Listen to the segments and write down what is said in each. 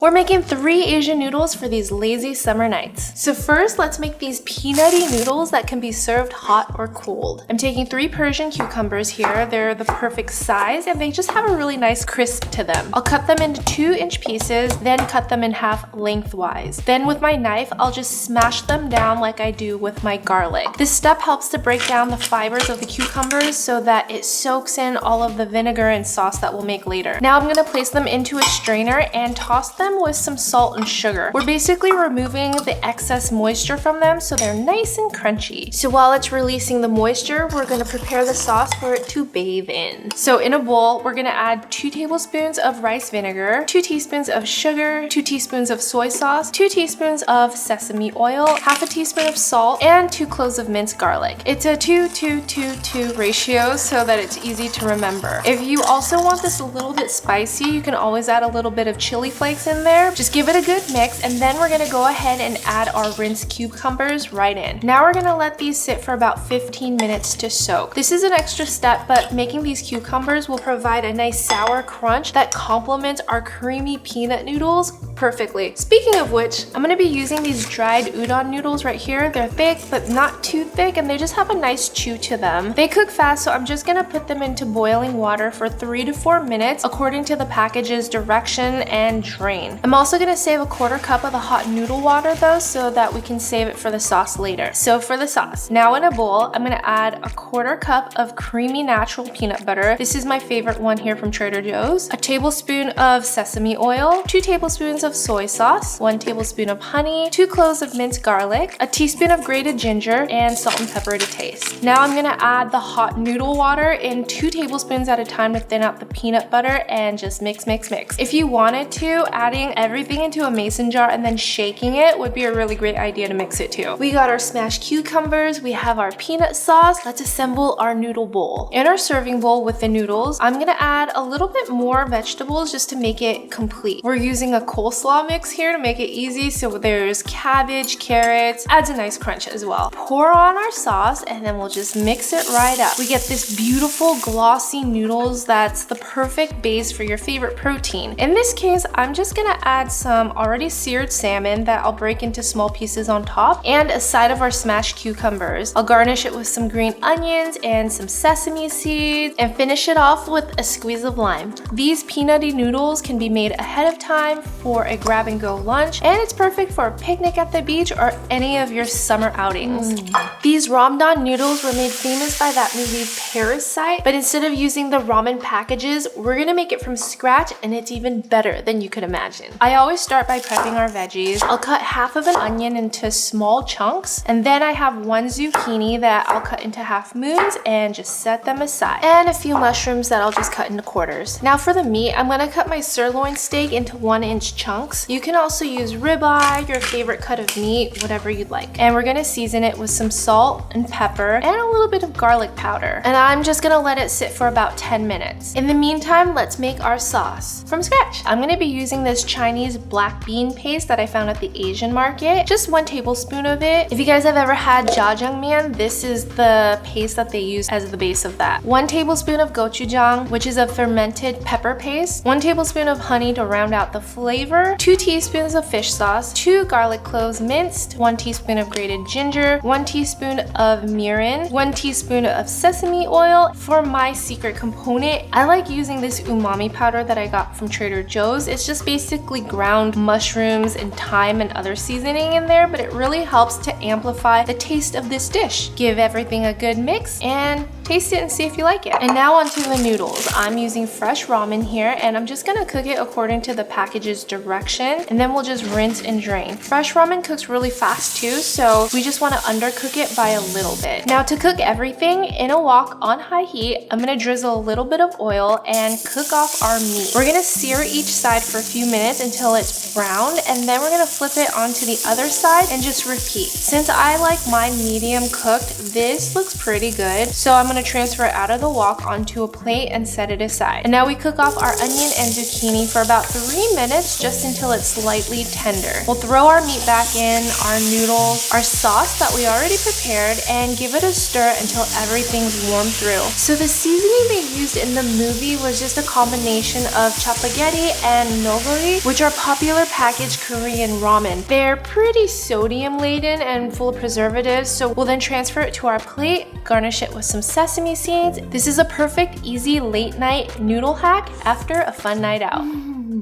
We're making 3 Asian noodles for these lazy summer nights. So first, let's make these peanutty noodles that can be served hot or cold. I'm taking 3 Persian cucumbers here. They're the perfect size and they just have a really nice crisp to them. I'll cut them into 2-inch pieces, then cut them in half lengthwise. Then with my knife, I'll just smash them down like I do with my garlic. This step helps to break down the fibers of the cucumbers so that it soaks in all of the vinegar and sauce that we'll make later. Now I'm gonna place them into a strainer and toss them with some salt and sugar. We're basically removing the excess moisture from them so they're nice and crunchy. So while it's releasing the moisture, we're gonna prepare the sauce for it to bathe in. So in a bowl, we're gonna add 2 tablespoons of rice vinegar, 2 teaspoons of sugar, 2 teaspoons of soy sauce, 2 teaspoons of sesame oil, half a teaspoon of salt, and 2 cloves of minced garlic. It's a 2-2-2-2 ratio so that it's easy to remember. If you also want this a little bit spicy, you can always add a little bit of chili flakes in there. Just give it a good mix, and then we're gonna go ahead and add our rinsed cucumbers right in. Now we're gonna let these sit for about 15 minutes to soak. This is an extra step, but making these cucumbers will provide a nice sour crunch that complements our creamy peanut noodles perfectly. Speaking of which, I'm gonna be using these dried udon noodles right here. They're thick, but not too thick, and they just have a nice chew to them. They cook fast, so I'm just gonna put them into boiling water for 3 to 4 minutes according to the package's direction and drain. I'm also gonna save a 1/4 cup of the hot noodle water though, so that we can save it for the sauce later. So for the sauce, now in a bowl, I'm gonna add a 1/4 cup of creamy natural peanut butter. This is my favorite one here from Trader Joe's. A tablespoon of sesame oil, 2 tablespoons of soy sauce, 1 tablespoon of honey, 2 cloves of minced garlic, a teaspoon of grated ginger, and salt and pepper to taste. Now I'm gonna add the hot noodle water in 2 tablespoons at a time to thin out the peanut butter and just mix, mix, mix. If you wanted to, adding everything into a mason jar and then shaking it would be a really great idea to mix it too. We got our smashed cucumbers, we have our peanut sauce. Let's assemble our noodle bowl. In our serving bowl with the noodles, I'm gonna add a little bit more vegetables just to make it complete. We're using a coleslaw mix here to make it easy, so there's cabbage, carrots, adds a nice crunch as well. Pour on our sauce and then we'll just mix it right up. We get this beautiful glossy noodles that's the perfect base for your favorite protein. In this case, I'm just gonna add some already seared salmon that I'll break into small pieces on top and a side of our smashed cucumbers. I'll garnish it with some green onions and some sesame seeds and finish it off with a squeeze of lime. These peanutty noodles can be made ahead of time for a grab-and-go lunch, and it's perfect for a picnic at the beach or any of your summer outings. These Ramdon noodles were made famous by that movie Parasite, but instead of using the ramen packages, we're gonna make it from scratch, and it's even better than you could imagine. I always start by prepping our veggies. I'll cut half of an onion into small chunks, and then I have 1 zucchini that I'll cut into half moons and just set them aside, and a few mushrooms that I'll just cut into quarters. Now for the meat, I'm gonna cut my sirloin steak into 1-inch chunks. You can also use ribeye, your favorite cut of meat, whatever you'd like. And we're gonna season it with some salt and pepper and a little bit of garlic powder. And I'm just gonna let it sit for about 10 minutes. In the meantime, let's make our sauce from scratch. I'm gonna be using this Chinese black bean paste that I found at the Asian market. Just 1 tablespoon of it. If you guys have ever had jjajangmyeon, this is the paste that they use as the base of that. 1 tablespoon of gochujang, which is a fermented pepper paste. 1 tablespoon of honey to round out the flavor. 2 teaspoons of fish sauce. 2 garlic cloves minced. 1 teaspoon of grated ginger. 1 teaspoon of mirin. 1 teaspoon of sesame oil. For my secret component, I like using this umami powder that I got from Trader Joe's. It's just basically ground mushrooms and thyme and other seasoning in there, but it really helps to amplify the taste of this dish. Give everything a good mix and taste it and see if you like it. And now onto the noodles. I'm using fresh ramen here, and I'm just gonna cook it according to the package's direction, and then we'll just rinse and drain. Fresh ramen cooks really fast too, so we just wanna undercook it by a little bit. Now to cook everything in a wok on high heat, I'm gonna drizzle a little bit of oil and cook off our meat. We're gonna sear each side for a few minutes until it's brown, and then we're gonna flip it onto the other side and just repeat. Since I like mine medium cooked, this looks pretty good, so I'm gonna to transfer it out of the wok onto a plate and set it aside. And now we cook off our onion and zucchini for about 3 minutes, just until it's slightly tender. We'll throw our meat back in, our noodles, our sauce that we already prepared, and give it a stir until everything's warmed through. So the seasoning they used in the movie was just a combination of chapaghetti and noguri, which are popular packaged Korean ramen. They're pretty sodium laden and full of preservatives, so we'll then transfer it to our plate, garnish it with some sesame seeds. This is a perfect, easy late night noodle hack after a fun night out.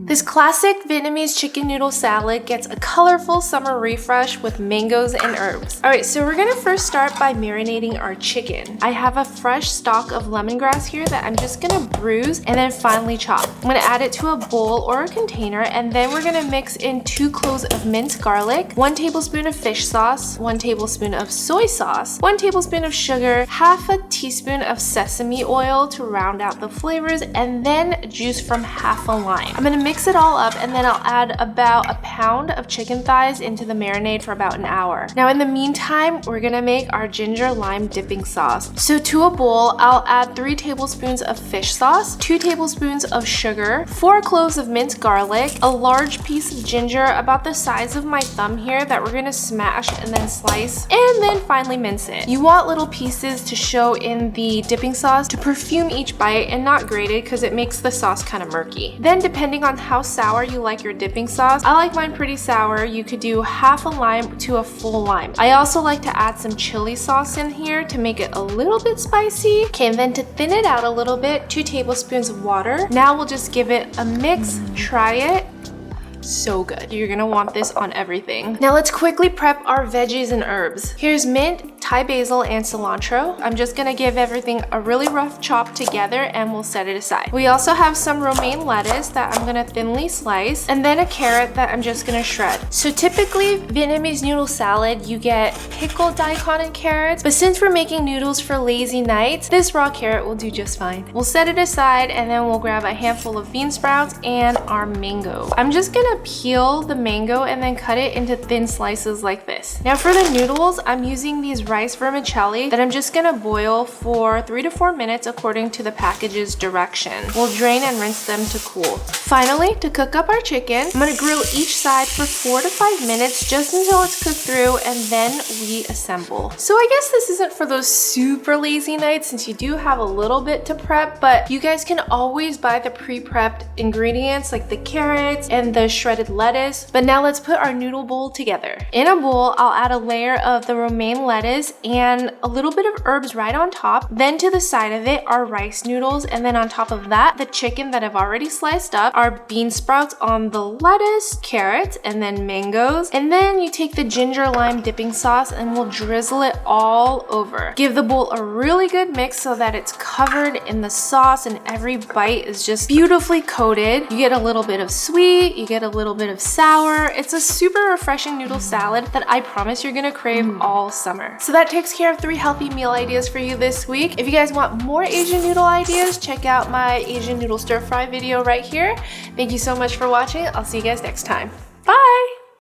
This classic Vietnamese chicken noodle salad gets a colorful summer refresh with mangoes and herbs. Alright, so we're gonna first start by marinating our chicken. I have a fresh stalk of lemongrass here that I'm just gonna bruise and then finely chop. I'm gonna add it to a bowl or a container, and then we're gonna mix in 2 cloves of minced garlic, 1 tablespoon of fish sauce, 1 tablespoon of soy sauce, 1 tablespoon of sugar, half a teaspoon of sesame oil to round out the flavors, and then juice from half a lime. I'm gonna mix it all up, and then I'll add about a pound of chicken thighs into the marinade for about an hour. Now in the meantime, we're gonna make our ginger lime dipping sauce. So to a bowl, I'll add 3 tablespoons of fish sauce, 2 tablespoons of sugar, 4 cloves of minced garlic, a large piece of ginger about the size of my thumb here that we're gonna smash and then slice, and then finally mince it. You want little pieces to show in the dipping sauce to perfume each bite, and not grated because it makes the sauce kind of murky. Then depending on how sour you like your dipping sauce, I like mine pretty sour. You could do half a lime to a full lime. I also like to add some chili sauce in here to make it a little bit spicy. Okay, and then to thin it out a little bit, 2 tablespoons of water. Now we'll just give it a mix, try it. So good. You're gonna want this on everything. Now let's quickly prep our veggies and herbs. Here's mint, Thai basil, and cilantro. I'm just gonna give everything a really rough chop together and we'll set it aside. We also have some romaine lettuce that I'm gonna thinly slice, and then a carrot that I'm just gonna shred. So typically Vietnamese noodle salad, you get pickled daikon and carrots, but since we're making noodles for lazy nights, this raw carrot will do just fine. We'll set it aside, and then we'll grab a handful of bean sprouts and our mango. I'm just gonna peel the mango and then cut it into thin slices like this. Now for the noodles, I'm using these rice vermicelli that I'm just gonna boil for 3 to 4 minutes according to the package's direction. We'll drain and rinse them to cool. Finally, to cook up our chicken, I'm gonna grill each side for 4 to 5 minutes just until it's cooked through, and then we assemble. So I guess this isn't for those super lazy nights since you do have a little bit to prep, but you guys can always buy the pre-prepped ingredients like the carrots and the shredded lettuce. But now let's put our noodle bowl together. In a bowl, I'll add a layer of the romaine lettuce and a little bit of herbs right on top. Then to the side of it are rice noodles, and then on top of that, the chicken that I've already sliced up, our bean sprouts on the lettuce, carrots, and then mangoes. And then you take the ginger lime dipping sauce and we'll drizzle it all over. Give the bowl a really good mix so that it's covered in the sauce and every bite is just beautifully coated. You get a little bit of sweet, you get a little bit of sour. It's a super refreshing noodle salad that I promise you're gonna crave all summer. So that takes care of 3 healthy meal ideas for you this week. If you guys want more Asian noodle ideas, check out my Asian noodle stir fry video right here. Thank you so much for watching. I'll see you guys next time. Bye!